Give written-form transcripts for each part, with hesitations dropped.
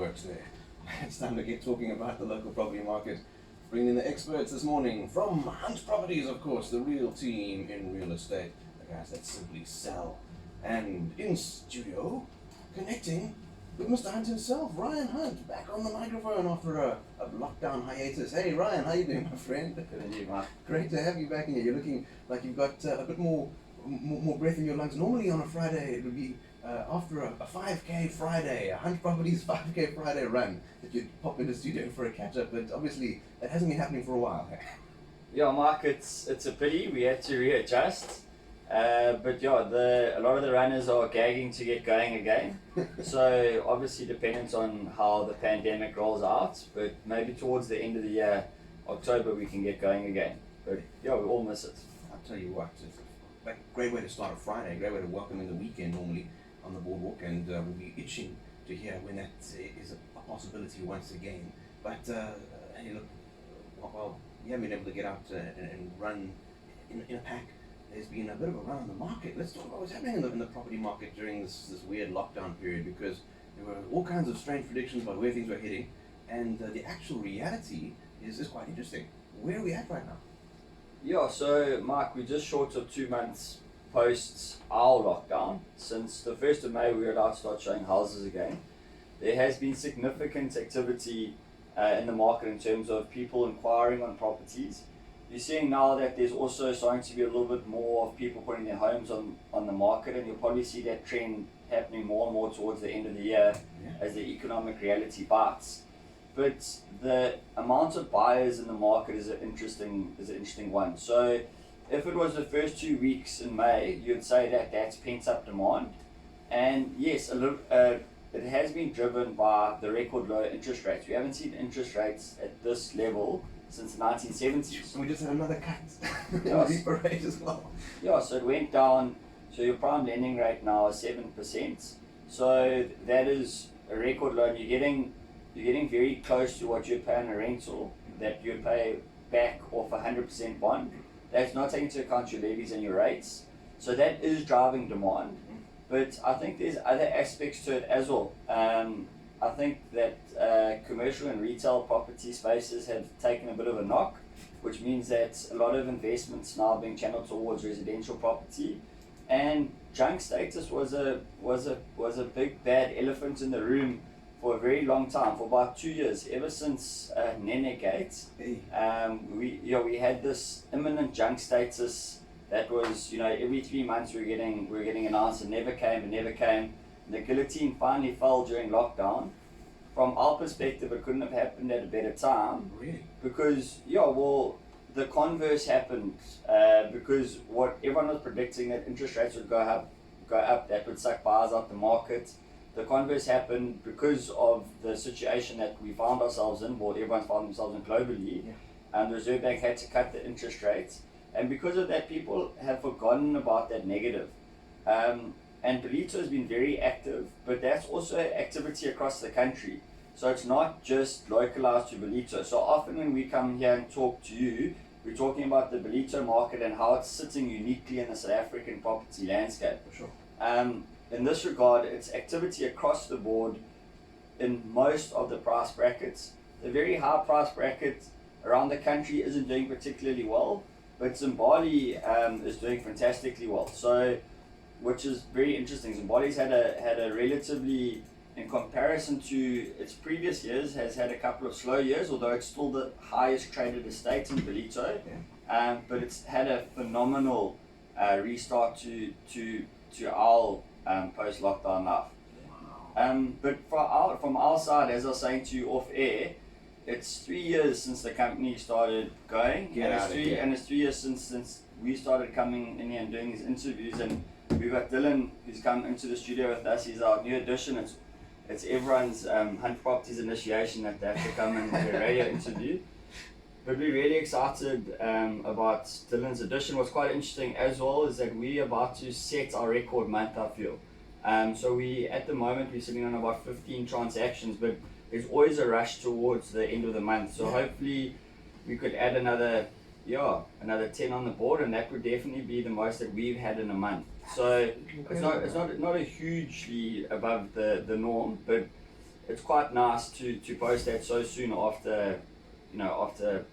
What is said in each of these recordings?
works there. It's time to get talking about the local property market. Bringing in the experts this morning from Hunt Properties, of course, the real team in real estate, the guys that simply sell. And in studio, connecting with Mr. Hunt himself, Ryan Hunt, back on the microphone after a lockdown hiatus. Hey Ryan, how you doing, my friend? Good and you, Mark. Great to have you back in here. You're looking like you've got a bit more breath in your lungs. Normally on a Friday, it would be after a 5K Friday, a Hunt Properties 5K Friday run, that you'd pop into the studio for a catch-up, but obviously that hasn't been happening for a while. Yeah, Mark, it's a pity. We had to readjust. But yeah, a lot of the runners are gagging to get going again. So obviously dependent on how the pandemic rolls out, but maybe towards the end of the year, October, we can get going again. But yeah, we all miss it. I'll tell you what, it's a great way to start a Friday, a great way to welcome in the weekend normally on the boardwalk, and we'll be itching to hear when that is a possibility once again. But hey, look, well, you haven't been able to get out and run in a pack. There's been a bit of a run on the market. Let's talk about what's happening in the property market during this weird lockdown period, because there were all kinds of strange predictions about where things were heading, and the actual reality is quite interesting. Where are we at right now? Yeah, so Mark, we're just short of 2 months post our lockdown. Since the 1st of May, we were allowed to start showing houses again. There has been significant activity in the market in terms of people inquiring on properties. You're seeing now that there's also starting to be a little bit more of people putting their homes on the market, and you'll probably see that trend happening more and more towards the end of the year as the economic reality bites. But the amount of buyers in the market is an interesting one. So if it was the first 2 weeks in May, you'd say that that's pent-up demand. And yes, it has been driven by the record low interest rates. We haven't seen interest rates at this level since the 1970s. And we just had another cut in the Yes. repo rate as well. Yeah, so it went down. So your prime lending rate now is 7%. So that is a record low. And you're getting very close to what you'd pay on a rental that you'd pay back off a 100% bond. That's not taking into account your levies and your rates. So that is driving demand. But I think there's other aspects to it as well. I think that commercial and retail property spaces have taken a bit of a knock, which means that a lot of investments now being channeled towards residential property. And junk status was a big bad elephant in the room for a very long time, for about 2 years, ever since Nene Gate. We had this imminent junk status that was, every 3 months we were getting announced, and never came. The guillotine finally fell during lockdown. From our perspective, it couldn't have happened at a better time. Really? Because, the converse happened. Because what everyone was predicting, that interest rates would go up, that would suck buyers out the market. The converse happened because of the situation that we found ourselves in, or everyone found themselves in globally, and the Reserve Bank had to cut the interest rates. And because of that, people have forgotten about that negative. And Ballito has been very active, but that's also activity across the country. So it's not just localized to Ballito. So often when we come here and talk to you, we're talking about the Ballito market and how it's sitting uniquely in the South African property landscape. For sure. In this regard, it's activity across the board in most of the price brackets. The very high price bracket around the country isn't doing particularly well, but Zimbabwe is doing fantastically well. So, which is very interesting. Zimbabwe's had a relatively, in comparison to its previous years, has had a couple of slow years, although it's still the highest traded estate in Ballito. But it's had a phenomenal restart to our post-lockdown life. But from our side, as I was saying to you off air, it's 3 years since the company started going, and it's 3 years since we started coming in here and doing these interviews. And we've got Dylan, who's come into the studio with us. He's our new addition. It's everyone's Hunt Properties initiation that they have to come and do a radio interview. But we're really excited about Dylan's addition. What's quite interesting as well is that we're about to set our record month, I feel. So at the moment, we're sitting on about 15 transactions, but there's always a rush towards the end of the month. So hopefully we could add another 10 on the board, and that would definitely be the most that we've had in a month. So it's not a hugely above the norm, but it's quite nice to post that so soon after, after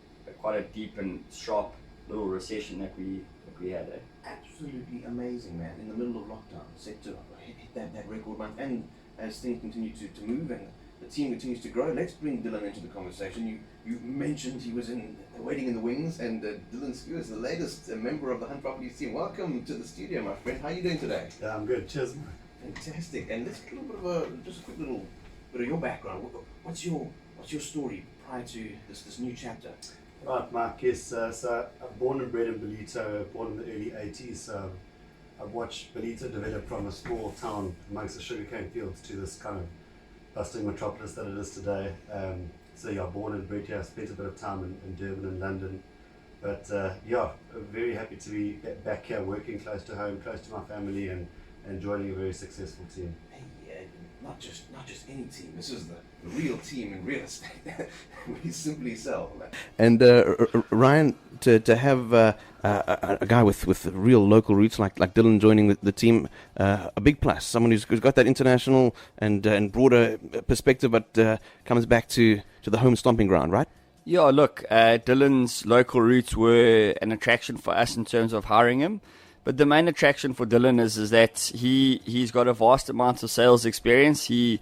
quite a deep and sharp little recession that we had. Absolutely amazing, man. In the middle of lockdown, set to hit that record month, and as things continue to move and the team continues to grow, let's bring Dylan into the conversation. You mentioned he was waiting in the wings, and Dylan Skewis, the latest member of the Hunt Properties team. Welcome to the studio, my friend. How are you doing today? Yeah, I'm good. Cheers. Fantastic. And let's get a little bit of just a quick little bit of your background. What's your story prior to this new chapter? Right, Mark. Yes, so I'm born and bred in Ballito, born in the early 80s. So I've watched Ballito develop from a small town amongst the sugarcane fields to this kind of bustling metropolis that it is today. So yeah, born and bred here. Spent a bit of time in Durban and London. But yeah, very happy to be back here, working close to home, close to my family, and joining a very successful team. Hey, not just any team. This is the real team in real estate. We simply sell. And Ryan, to have a guy with real local roots like Dylan joining the team, a big plus. Someone who's got that international and broader perspective, but comes back to the home stomping ground, right? Yeah, look, Dylan's local roots were an attraction for us in terms of hiring him. But the main attraction for Dylan is that he's got a vast amount of sales experience. He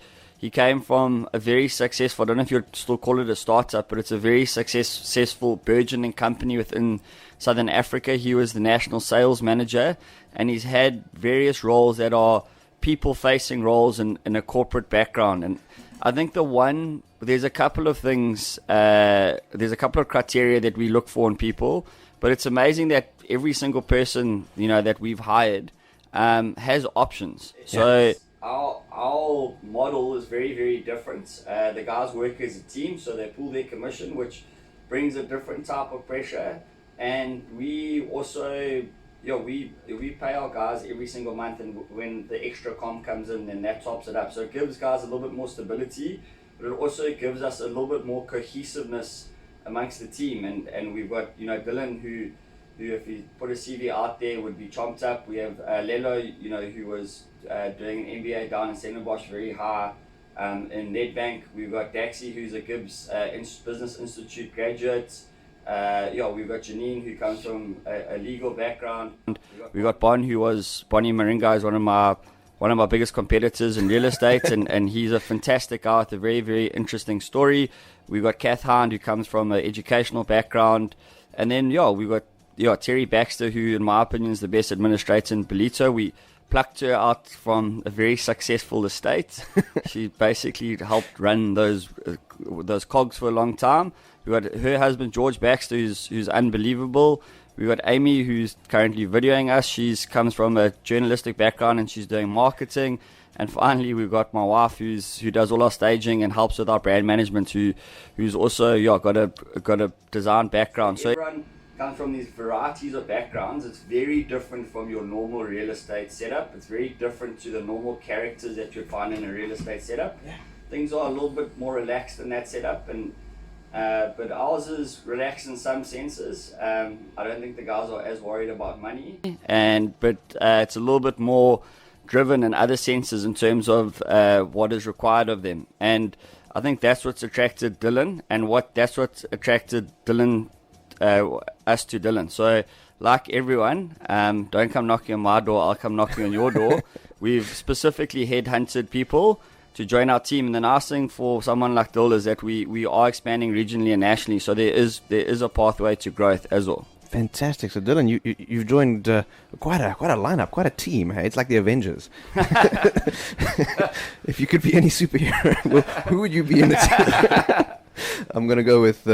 came from a very successful, I don't know if you'd still call it a startup, but it's a very successful burgeoning company within Southern Africa. He was the national sales manager, and he's had various roles that are people-facing roles in a corporate background. And I think there's a couple of things, there's a couple of criteria that we look for in people, but it's amazing that every single person, that we've hired has options. Yes. So our model is very, very different. The guys work as a team, so they pool their commission, which brings a different type of pressure. And we also, we pay our guys every single month, and when the extra comp comes in, then that tops it up. So it gives guys a little bit more stability, but it also gives us a little bit more cohesiveness amongst the team. And we've got, Dylan, who if he put a CV out there would be chomped up. We have Lelo, who was doing an MBA down in Stellenbosch, very high in Nedbank. We've got Daxi, who's a Gibbs Business Institute graduate. We've got Janine, who comes from a legal background. We've got Bonnie Maringa is one of my biggest competitors in real estate, and he's a fantastic guy with a very, very interesting story. We've got Kath Hind, who comes from an educational background. And then, we've got Terry Baxter, who, in my opinion, is the best administrator in Ballito. We plucked her out from a very successful estate. She basically helped run those cogs for a long time. We've got her husband, George Baxter, who's unbelievable. We've got Amy, who's currently videoing us. She comes from a journalistic background, and she's doing marketing. And finally, we've got my wife, who does all our staging and helps with our brand management, who's also got a design background. So everyone comes from these varieties of backgrounds. It's very different from your normal real estate setup. It's very different to the normal characters that you'd find in a real estate setup. Yeah. Things are a little bit more relaxed in that setup, and but ours is relaxed in some senses. I don't think the guys are as worried about money, but it's a little bit more driven in other senses in terms of what is required of them. And I think that's what's attracted Dylan, and that's what attracted Dylan, us to Dylan. So like everyone, don't come knocking on my door, I'll come knocking on your door. We've specifically headhunted people to join our team, and the nice thing for someone like Dylan is that we are expanding regionally and nationally, so there is a pathway to growth as well. Fantastic. So Dylan, you've joined quite a lineup, quite a team. Hey? It's like the Avengers. If you could be any superhero, well, who would you be in the team? I'm gonna go with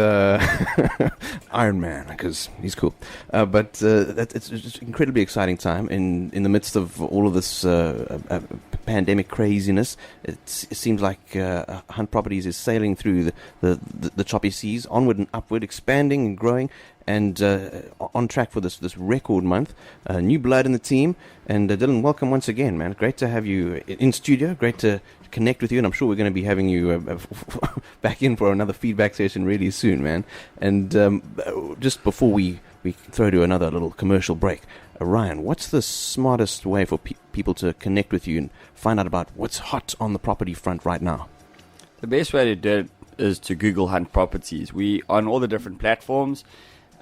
Iron Man because he's cool. But it's just an incredibly exciting time in the midst of all of this pandemic craziness. It seems like Hunt Properties is sailing through the choppy seas, onward and upward, expanding and growing, and on track for this record month. New blood in the team. And Dylan, welcome once again, man. Great to have you in studio. Great to connect with you, and I'm sure we're going to be having you back in for another feedback session really soon, man. And just before we throw to another little commercial break, Ryan, what's the smartest way for people to connect with you and find out about what's hot on the property front right now? The best way to do it is to Google Hunt Properties. We on all the different platforms.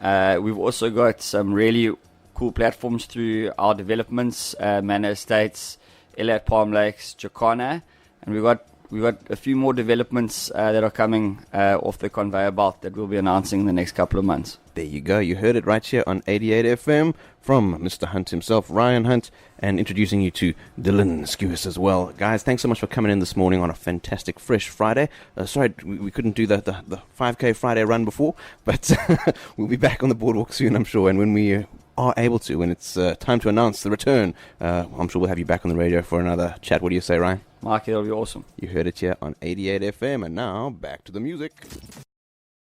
We've also got some really cool platforms through our developments, Manor Estates, Elliot Palm Lakes, Jacana, and we've got a few more developments that are coming off the conveyor belt that we'll be announcing in the next couple of months. There you go. You heard it right here on 88 FM from Mr. Hunt himself, Ryan Hunt, and introducing you to Dylan Skewis as well. Guys, thanks so much for coming in this morning on a fantastic, fresh Friday. Sorry we couldn't do the 5K Friday run before, but we'll be back on the boardwalk soon, I'm sure. And when we are able to, when it's time to announce the return, I'm sure we'll have you back on the radio for another chat. What do you say, Ryan? Mark, it'll be awesome. You heard it here on 88 FM, and now back to the music.